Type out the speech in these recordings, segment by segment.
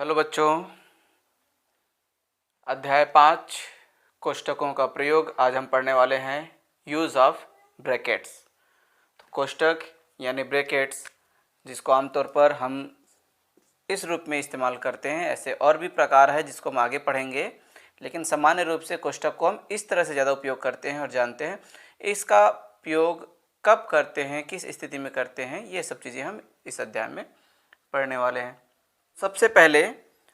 Hello बच्चों, अध्याय 5 कोष्टकों का प्रयोग आज हम पढ़ने वाले हैं। Use of brackets. तो कोष्टक यानी ब्रैकेट्स, जिसको आमतौर पर हम इस रूप में इस्तेमाल करते हैं, ऐसे और भी प्रकार है जिसको हम आगे पढ़ेंगे, लेकिन सामान्य रूप से कोष्टक को हम इस तरह से ज़्यादा उपयोग करते हैं और जानते हैं। इसका उपयोग कब करते हैं, किस स्थिति में करते हैं, ये सब चीज़ें हम इस अध्याय में पढ़ने वाले हैं। सबसे पहले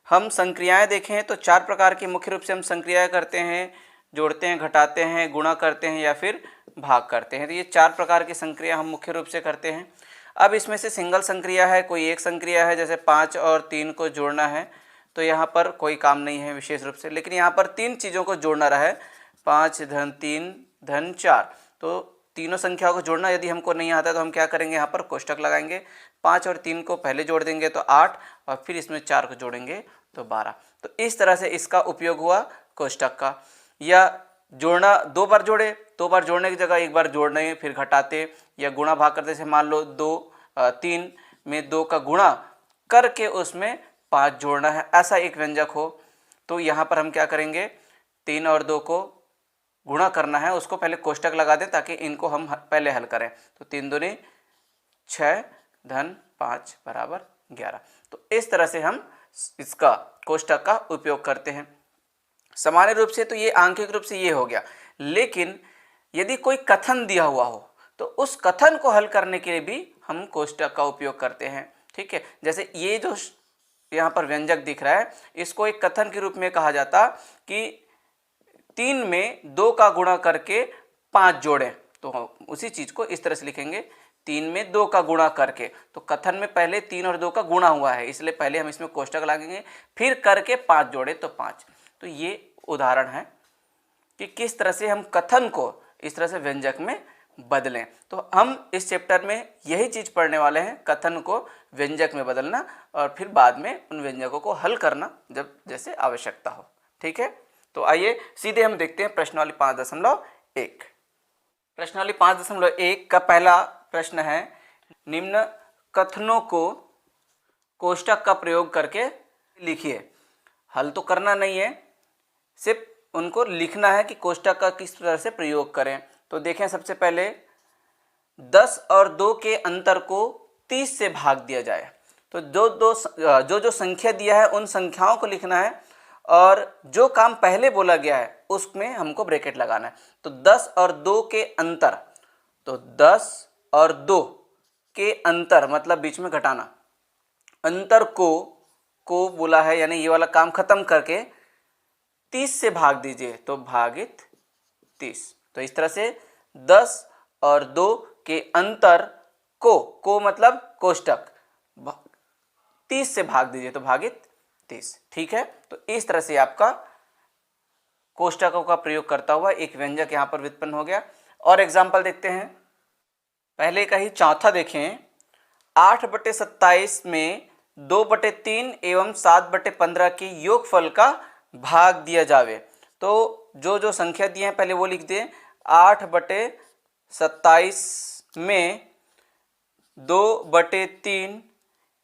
हम संक्रियाएं देखें तो 4 प्रकार की मुख्य रूप से हम संक्रियाएं करते हैं। जोड़ते हैं, घटाते हैं, गुणा करते हैं या फिर भाग करते हैं। तो ये 4 प्रकार की संक्रिया हम मुख्य रूप से करते हैं। अब इसमें से सिंगल संक्रिया है, कोई एक संक्रिया है, जैसे 5 और 3 को जोड़ना है, तो यहाँ पर कोई काम नहीं है विशेष रूप से। लेकिन यहाँ पर 3 चीज़ों को जोड़ना रहा है, 5 धन 3 धन 4, तो तीनों संख्याओं को जोड़ना यदि हमको नहीं आता तो हम क्या करेंगे, यहाँ पर कोष्टक लगाएंगे। 5 और 3 को पहले जोड़ देंगे तो 8, और फिर इसमें 4 को जोड़ेंगे तो 12। तो इस तरह से इसका उपयोग हुआ कोष्टक का। या जोड़ना 2 बार जोड़े, 2 बार जोड़ने की जगह एक बार जोड़ने फिर घटाते या गुणा भाग करते से, मान लो 3 में 2 का गुणा करके उसमें 5 जोड़ना है, ऐसा एक व्यंजक हो, तो यहाँ पर हम क्या करेंगे, 3 और 2 को गुणा करना है, उसको पहले कोष्टक लगा दें ताकि इनको हम पहले हल करें। तो 3 दूनी 6 धन 5 बराबर 11। तो इस तरह से हम इसका कोष्टक का उपयोग करते हैं। सामान्य रूप से तो ये आंकिक रूप से ये हो गया, लेकिन यदि कोई कथन दिया हुआ हो तो उस कथन को हल करने के लिए भी हम कोष्टक का उपयोग करते हैं। ठीक है, जैसे ये जो यहाँ पर व्यंजक दिख रहा है, इसको एक कथन के रूप में कहा जाता कि 3 में 2 का गुणा करके 5 जोड़ें। तो उसी चीज़ को इस तरह से लिखेंगे, 3 में 2 का गुणा करके। तो कथन में पहले 3 और 2 का गुणा हुआ है, इसलिए पहले हम इसमें कोष्टक लगाएंगे, फिर करके 5 जोड़े तो 5। तो ये उदाहरण है कि किस तरह से हम कथन को इस तरह से व्यंजक में बदलें। तो हम इस चैप्टर में यही चीज़ पढ़ने वाले हैं, कथन को व्यंजक में बदलना और फिर बाद में उन व्यंजकों को हल करना जब जैसे आवश्यकता हो। ठीक है, तो आइए सीधे हम देखते हैं प्रश्नावली 5.1। प्रश्नावली 5.1 का पहला प्रश्न है, निम्न कथनों को कोष्टक का प्रयोग करके लिखिए। हल तो करना नहीं है, सिर्फ उनको लिखना है कि कोष्टक का किस तरह से प्रयोग करें। तो देखें, सबसे पहले 10 और 2 के अंतर को 30 से भाग दिया जाए। तो जो संख्या दिया है उन संख्याओं को लिखना है, और जो काम पहले बोला गया है उसमें हमको ब्रैकेट लगाना है। तो 10 और 2 के अंतर, तो 10 और 2 के अंतर मतलब बीच में घटाना, अंतर को बोला है, यानी ये वाला काम खत्म करके 30 से भाग दीजिए, तो भागित 30। तो इस तरह से 10 और 2 के अंतर को मतलब कोष्टक 30 से भाग दीजिए तो भागित 30। ठीक है, तो इस तरह से आपका कोष्टकों का प्रयोग करता हुआ एक व्यंजक यहाँ पर व्युत्पन्न हो गया। और एग्जाम्पल देखते हैं, पहले का ही चौथा देखें, 8/27 में 2/3 एवं 7/15 के योगफल का भाग दिया जावे। तो जो संख्या दी है पहले वो लिख दें, 8/27 में 2/3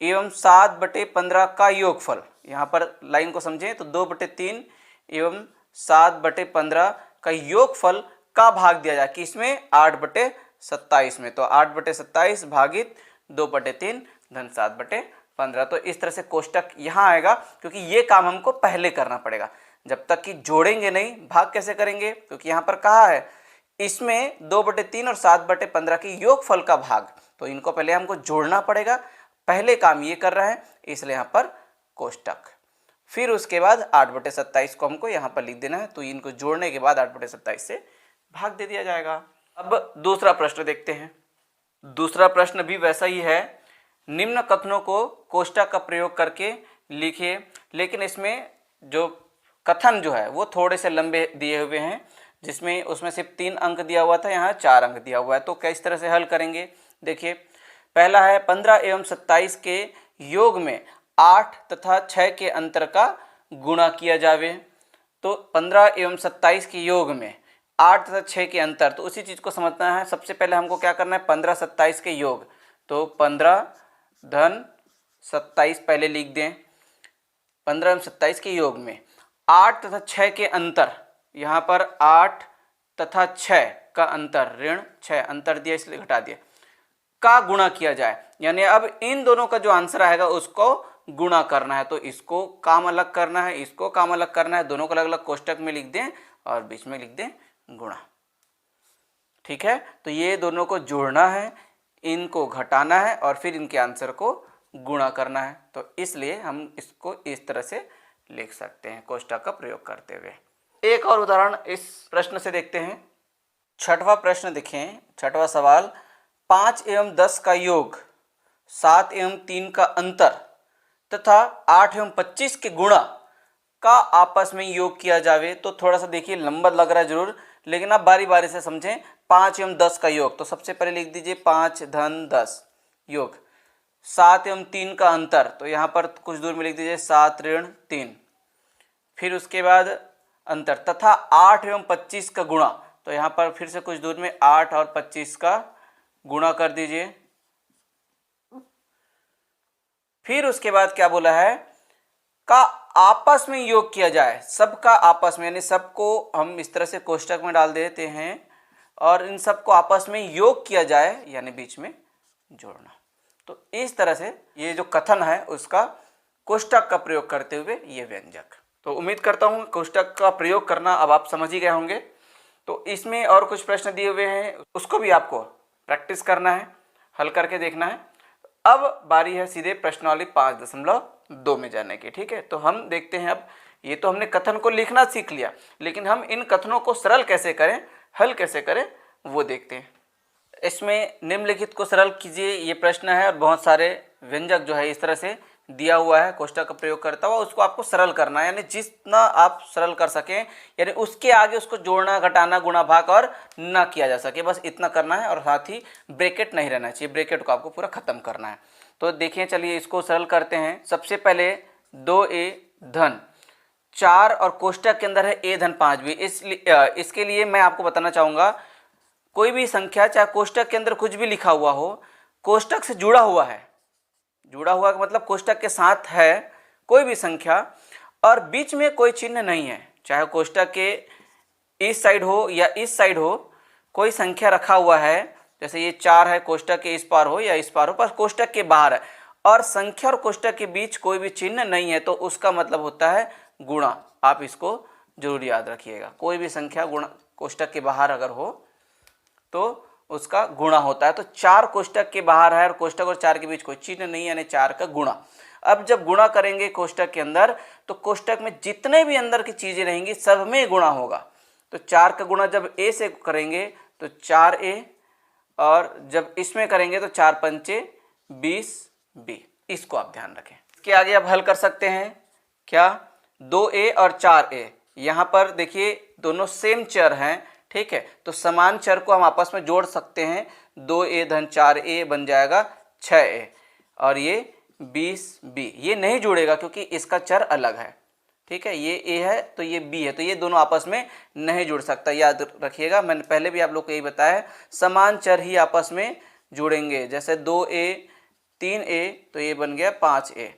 एवं 7/15 का योगफल। यहाँ पर लाइन को समझें, तो 2/3 एवं 7/15 का योगफल का भाग दिया जाए, किसमें, 8/27 में। तो 8/27 भागित 2/3 धन 7/15। तो इस तरह से कोष्टक यहाँ आएगा, क्योंकि ये काम हमको पहले करना पड़ेगा। जब तक कि जोड़ेंगे नहीं, भाग कैसे करेंगे, क्योंकि यहाँ पर कहा है इसमें 2/3 और 7/15 के योगफल का भाग, तो इनको पहले हमको जोड़ना पड़ेगा। पहले काम ये कर रहा है, इसलिए यहाँ पर कोष्टक। फिर उसके बाद 8/27 को हमको यहाँ पर लिख देना है, तो इनको जोड़ने के बाद 8/27 से भाग दे दिया जाएगा। अब दूसरा प्रश्न देखते हैं। दूसरा प्रश्न भी वैसा ही है, निम्न कथनों को कोष्टक का प्रयोग करके लिखिए। लेकिन इसमें जो कथन जो है वो थोड़े से लंबे दिए हुए हैं, जिसमें उसमें सिर्फ 3 अंक दिया हुआ था, यहाँ 4 अंक दिया हुआ है। तो किस तरह से हल करेंगे, देखिए, पहला है 15 एवं 27 के योग में 8 तथा 6 के अंतर का गुणा किया जावे। तो 15 एवं 27 के योग में 8 तथा 6 के अंतर, तो उसी चीज़ को समझना है। सबसे पहले हमको क्या करना है, 15-27 के योग, तो 15 धन 27 पहले लिख दें, 15 एवं 27 के योग में 8 तथा 6 के अंतर, यहाँ पर 8 तथा 6 का अंतर, ऋण 6 अंतर दिया इसलिए घटा दिया, का गुणा किया जाए। यानी अब इन दोनों का जो आंसर आएगा उसको गुणा करना है। तो इसको काम अलग करना है, इसको काम अलग करना है, दोनों को अलग अलग कोष्टक में लिख दें और बीच में लिख दें गुणा। ठीक है, तो ये दोनों को जोड़ना है, इनको घटाना है और फिर इनके आंसर को गुणा करना है। तो इसलिए हम इसको इस तरह से लिख सकते हैं कोष्टक का प्रयोग करते हुए। एक और उदाहरण इस प्रश्न से देखते हैं। छठवां प्रश्न देखें, छठवां सवाल, 5 एवं 10 का योग, 7 एवं 3 का अंतर तथा 8 एवं 25 के गुणा का आपस में योग किया जावे। तो थोड़ा सा देखिए लंबा लग रहा है जरूर, लेकिन आप बारी बारी से समझें। 5 एवं 10 का योग, तो सबसे पहले लिख दीजिए 5 धन 10 योग, 7 एवं 3 का अंतर, तो यहाँ पर कुछ दूर में लिख दीजिए 7 ऋण 3, फिर उसके बाद अंतर तथा 8 एवं 25 का गुणा, तो यहाँ पर फिर से कुछ दूर में 8 और 25 का गुणा कर दीजिए। फिर उसके बाद क्या बोला है, का आपस में योग किया जाए, सबका आपस में, यानी सबको हम इस तरह से कोष्टक में डाल देते हैं और इन सबको आपस में योग किया जाए, यानी बीच में जोड़ना। तो इस तरह से ये जो कथन है उसका कोष्टक का प्रयोग करते हुए ये व्यंजक। तो उम्मीद करता हूँ कोष्टक का प्रयोग करना अब आप समझ ही गए होंगे। तो इसमें और कुछ प्रश्न दिए हुए हैं, उसको भी आपको प्रैक्टिस करना है, हल करके देखना है। अब बारी है सीधे प्रश्नावली 5.2 में जाने की। ठीक है, तो हम देखते हैं। अब ये तो हमने कथन को लिखना सीख लिया, लेकिन हम इन कथनों को सरल कैसे करें, हल कैसे करें, वो देखते हैं। इसमें निम्नलिखित को सरल कीजिए, ये प्रश्न है और बहुत सारे व्यंजक जो है इस तरह से दिया हुआ है कोष्टक का प्रयोग करता हुआ, उसको आपको सरल करना है, यानी जितना आप सरल कर सकें, यानी उसके आगे उसको जोड़ना, घटाना, गुणा, भाग और ना किया जा सके, बस इतना करना है। और साथ ही ब्रैकेट नहीं रहना चाहिए, ब्रैकेट को आपको पूरा खत्म करना है। तो देखिए, चलिए इसको सरल करते हैं। सबसे पहले 2a धन 4 और कोष्टक के अंदर है a धन 5 भी। इसके लिए मैं आपको बताना चाहूँगा, कोई भी संख्या चाहे कोष्टक के अंदर कुछ भी लिखा हुआ हो, कोष्टक से जुड़ा हुआ है, जुड़ा हुआ का मतलब कोष्टक के साथ है कोई भी संख्या और बीच में कोई चिन्ह नहीं है, चाहे कोष्टक के इस साइड हो या इस साइड हो, कोई संख्या रखा हुआ है, जैसे ये 4 है, कोष्टक के इस पार हो या इस पार हो, पर कोष्टक के बाहर है और संख्या और कोष्टक के बीच कोई भी चिन्ह नहीं है, तो उसका मतलब होता है गुणा। आप इसको जरूर याद रखिएगा, कोई भी संख्या गुणा कोष्टक के बाहर अगर हो तो उसका गुणा होता है। तो 4 कोष्टक के बाहर है और कोष्टक और 4 के बीच कोई चिन्ह नहीं है, यानी 4 का गुणा। अब जब गुणा करेंगे कोष्टक के अंदर, तो कोष्टक में जितने भी अंदर की चीजें रहेंगी सब में गुणा होगा। तो 4 का गुणा जब a से करेंगे तो 4a, और जब इसमें करेंगे तो 4 पंचे 20b। इसको आप ध्यान रखें। इसके आगे आप हल कर सकते हैं क्या, 2a और 4a, यहाँ पर देखिए दोनों सेम चर हैं। ठीक है, तो समान चर को हम आपस में जोड़ सकते हैं। 2a धन 4a बन जाएगा 6a और ये 20b। ये नहीं जुड़ेगा क्योंकि इसका चर अलग है। ठीक है, ये a है तो ये b है, तो ये दोनों आपस में नहीं जुड़ सकता, याद रखिएगा। मैंने पहले भी आप लोग को यही बताया है, समान चर ही आपस में जुड़ेंगे। जैसे 2a 3a तो ये बन गया 5a।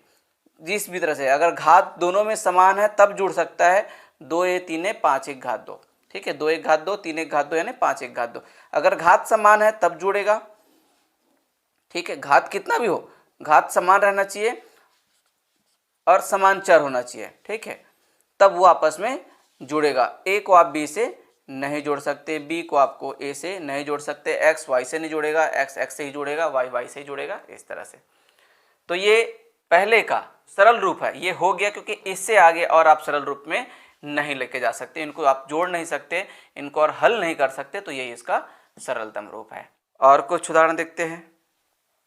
जिस भी तरह से अगर घात दोनों में समान है तब जुड़ सकता है, 2a 3a 5 1 घात 2। ठीक है, 2 1 घात 2 3 1 घात 2 यानी 5 1 घात 2। अगर घात समान है तब जुड़ेगा। ठीक है, घात कितना भी हो, घात समान रहना चाहिए और समान चर होना चाहिए। ठीक है, तब वो आपस में जुड़ेगा। a को आप b से नहीं जोड़ सकते, b को आपको a से नहीं जोड़ सकते, x y से नहीं जुड़ेगा, x x से ही जुड़ेगा, y y से ही जुड़ेगा, इस तरह से। तो ये पहले का सरल रूप है, ये हो गया, क्योंकि इससे आगे और आप सरल रूप में नहीं लेके जा सकते, इनको आप जोड़ नहीं सकते, इनको और हल नहीं कर सकते, तो यही इसका सरलतम रूप है। और कुछ उदाहरण देखते हैं।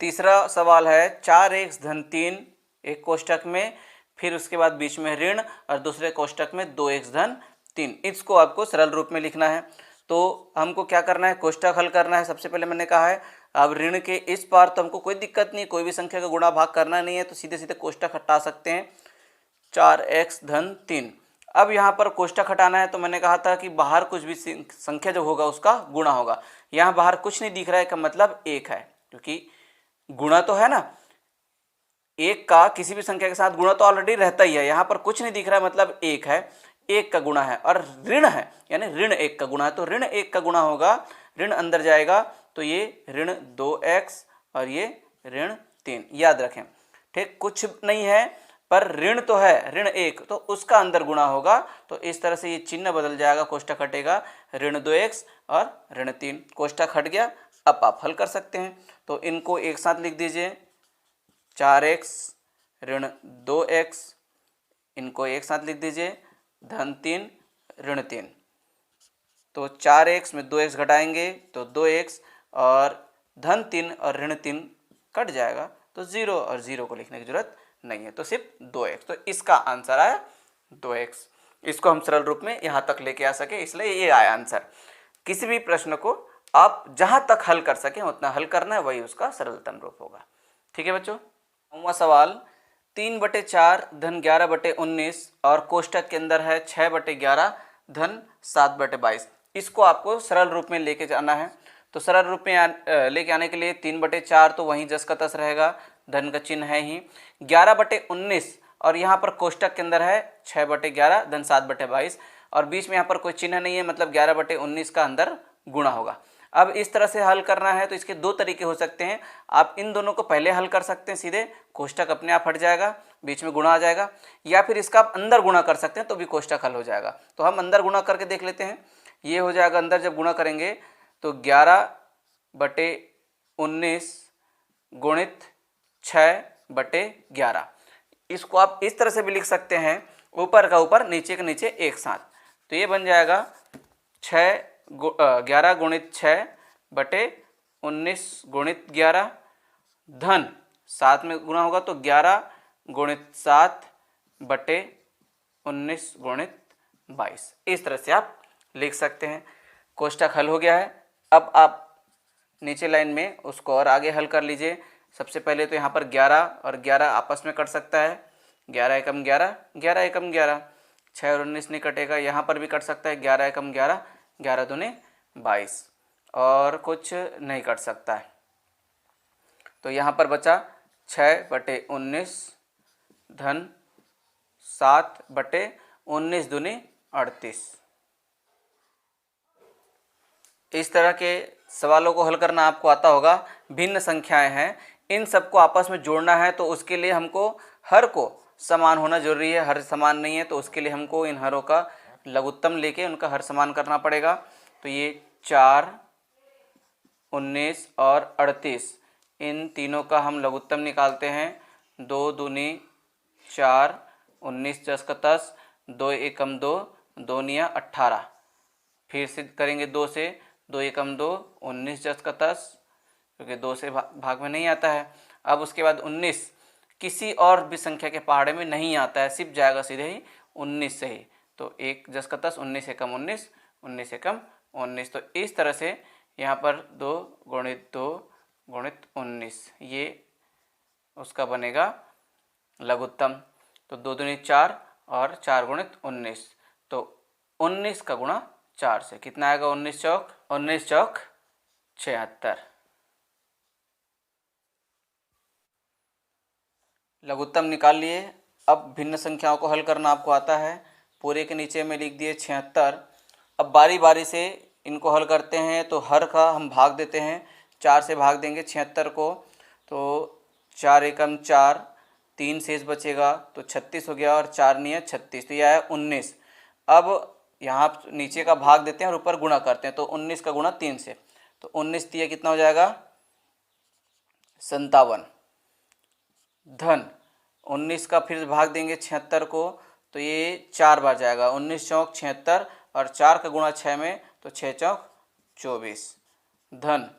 तीसरा सवाल है 4x धन 3 एक कोष्टक में, फिर उसके बाद बीच में ऋण और दूसरे कोष्टक में 2x धन 3। इसको आपको सरल रूप में लिखना है। तो हमको क्या करना है, कोष्टक हल करना है। सबसे पहले मैंने कहा है, अब ऋण के इस पार तो हमको कोई दिक्कत नहीं, कोई भी संख्या का गुणा भाग करना नहीं है, तो सीधे सीधे कोष्टक हटा सकते हैं। 4x धन 3। अब यहाँ पर कोष्टक हटाना है, तो मैंने कहा था कि बाहर कुछ भी संख्या जो होगा उसका गुणा होगा। यहाँ बाहर कुछ नहीं दिख रहा है, का मतलब 1 है, क्योंकि गुणा तो है ना, एक का किसी भी संख्या के साथ गुणा तो ऑलरेडी रहता ही है, यहाँ पर कुछ नहीं दिख रहा है मतलब एक है, एक का गुणा है और ऋण है यानी ऋण एक का गुणा है, तो ऋण एक का गुणा होगा, ऋण अंदर जाएगा तो ये ऋण 2x और ये ऋण 3, याद रखें। ठीक, कुछ नहीं है पर ऋण तो है, ऋण एक, तो उसका अंदर गुणा होगा, तो इस तरह से ये चिन्ह बदल जाएगा, कोष्ठक हटेगा, ऋण 2x और ऋण 3, कोष्ठक हट गया। अब आप हल कर सकते हैं, तो इनको एक साथ लिख दीजिए, 4x ऋण 2x, इनको एक साथ लिख दीजिए, धन 3 ऋण 3, तो 4x में 2x घटाएंगे तो 2x और धन 3 और ऋण 3 कट जाएगा, तो 0 और 0 को लिखने की जरूरत नहीं है, तो सिर्फ 2x, तो इसका आंसर आया 2x। इसको हम सरल रूप में यहाँ तक लेके आ सके, इसलिए ये आया आंसर। किसी भी प्रश्न को आप जहाँ तक हल कर सकें उतना हल करना है, वही उसका सरलतम रूप होगा। ठीक है बच्चों। 9वां सवाल, 3/4 धन 11/19 और कोष्ठक के अंदर है 6/11 धन 7/22। इसको आपको सरल रूप में लेके जाना है, तो सरल रूप में लेके आने के लिए 3/4 तो वहीं जस का तस रहेगा, धन का चिन्ह है ही, 11/19 और यहाँ पर कोष्ठक के अंदर है 6/11 धन 7/22 और बीच में यहाँ पर कोई चिन्ह नहीं है, मतलब 11/19 का अंदर गुणा होगा। अब इस तरह से हल करना है तो इसके दो तरीके हो सकते हैं, आप इन दोनों को पहले हल कर सकते हैं सीधे, कोष्ठक अपने आप हट जाएगा, बीच में गुणा आ जाएगा, या फिर इसका आप अंदर गुणा कर सकते हैं तो भी कोष्ठक हल हो जाएगा। तो हम अंदर गुणा करके देख लेते हैं, ये हो जाएगा, अंदर जब गुणा करेंगे तो 11/19 गुणित 6/11, इसको आप इस तरह से भी लिख सकते हैं, ऊपर का ऊपर नीचे के नीचे एक साथ, तो ये बन जाएगा 11 गुणित 6/19 गुणित 11 धन 7 में गुणा होगा तो 11 गुणित 7/19 गुणित 22, इस तरह से आप लिख सकते हैं। कोष्ठक हल हो गया है। अब आप नीचे लाइन में उसको और आगे हल कर लीजिए। सबसे पहले तो यहाँ पर 11 और 11 आपस में कट सकता है, 11 एकम 11, 11 एकम 11, 6 और 19 नहीं कटेगा, यहाँ पर भी कट सकता है, 11 एकम 11, 11 दूने 22, और कुछ नहीं कट सकता है, तो यहाँ पर बचा 6/19 धन 7/19 दूनी 38। इस तरह के सवालों को हल करना आपको आता होगा। भिन्न संख्याएं हैं, इन सबको आपस में जोड़ना है, तो उसके लिए हमको हर को समान होना जरूरी है, हर समान नहीं है, तो उसके लिए हमको इन हरों का लघुत्तम लेके उनका हर समान करना पड़ेगा। तो ये 4, 19 और 38, इन तीनों का हम लघुत्तम निकालते हैं, 2 दूनी 4, 19 10 का 10, 2 एकम 2, 2 निया 18, फिर से करेंगे 2 से, 2 एकम 2, 19 10 का 10, क्योंकि 2 से भाग में नहीं आता है। अब उसके बाद 19 किसी और भी संख्या के पहाड़े में नहीं आता है, सिर्फ जाएगा सीधे ही 19 से ही, तो 1 10 का 10, 19 एकम 19, 19 एकम 19, तो इस तरह से यहाँ पर 2 गुणित 2 गुणित 19, ये उसका बनेगा लघुत्तम। तो 2 दूनी 4 और 4 गुणित 19, तो 19 का गुणा 4 से कितना आएगा, 19 चौक 76। लघुत्तम निकाल लिए। अब भिन्न संख्याओं को हल करना आपको आता है। पूरे के नीचे में लिख दिए 76। अब बारी बारी से इनको हल करते हैं, तो हर का हम भाग देते हैं, 4 से भाग देंगे 76 को, तो 4 एकम 4, 3 शेष बचेगा तो 36 हो गया, और 4 निया 36, तो यह आया 19। अब यहाँ नीचे का भाग देते हैं और ऊपर गुणा करते हैं, तो 19 का गुणा 3 से, तो 19 दिया कितना हो जाएगा 57, धन 19 का फिर भाग देंगे 76 को, तो ये 4 बार जाएगा, 19 चौक 76 और 4 का गुणा 6 में, तो 6 चौक 24, धन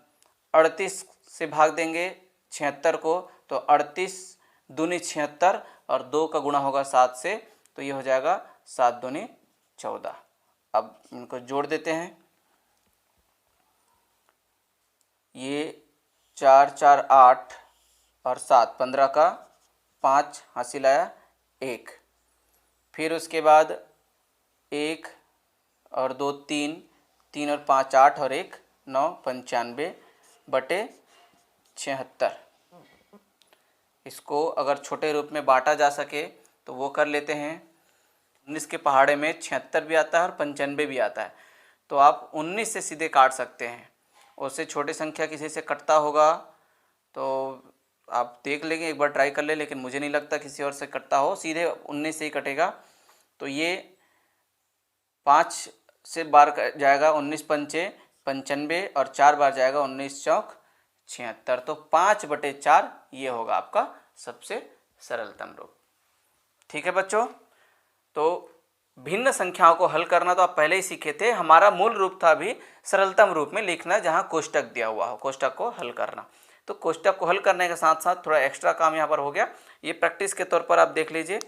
38 से भाग देंगे 76 को, तो 38 दूनी 76 और 2 का गुणा होगा 7 से, तो ये हो जाएगा 7 दूनी 14। अब इनको जोड़ देते हैं, ये 4 4 8 और 7 15 का 5 हासिल आया 1, फिर उसके बाद 1 और 2 3, 3 और 5 8 और 1 9, 95/76, इसको अगर छोटे रूप में बांटा जा सके तो वो कर लेते हैं। 19 के पहाड़े में 76 भी आता है और 95 भी आता है, तो आप 19 से सीधे काट सकते हैं। उससे छोटी संख्या किसी से कटता होगा तो आप देख लेंगे, एक बार ट्राई कर ले, लेकिन मुझे नहीं लगता किसी और से कटता हो, सीधे 19 से ही कटेगा। तो ये 5 से बार जाएगा 19 पंचे 95 और 4 बार जाएगा 19 चौक 76, तो 5/4 ये होगा आपका सबसे सरलतम रूप। ठीक है बच्चों, तो भिन्न संख्याओं को हल करना तो आप पहले ही सीखे थे। हमारा मूल रूप था अभी सरलतम रूप में लिखना, जहाँ कोष्टक दिया हुआ हो, कोष्टक को हल करना। तो कोष्टक को हल करने के साथ साथ थोड़ा एक्स्ट्रा काम यहाँ पर हो गया। ये प्रैक्टिस के तौर पर आप देख लीजिए,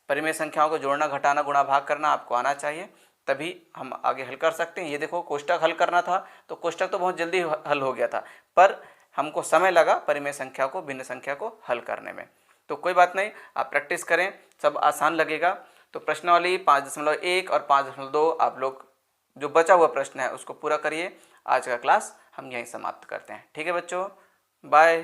परिमेय संख्याओं को जोड़ना, घटाना, गुणा, भाग करना आपको आना चाहिए, तभी हम आगे हल कर सकते हैं। ये देखो, कोष्टक हल करना था तो कोष्टक तो बहुत जल्दी हल हो गया था, पर हमको समय लगा परिमेय संख्या को, भिन्न संख्या को हल करने में। तो कोई बात नहीं, आप प्रैक्टिस करें, सब आसान लगेगा। तो प्रश्नावली 5.1 और 5.2 आप लोग जो बचा हुआ प्रश्न है उसको पूरा करिए। आज का क्लास हम यहीं समाप्त करते हैं। ठीक है बच्चों, बाय।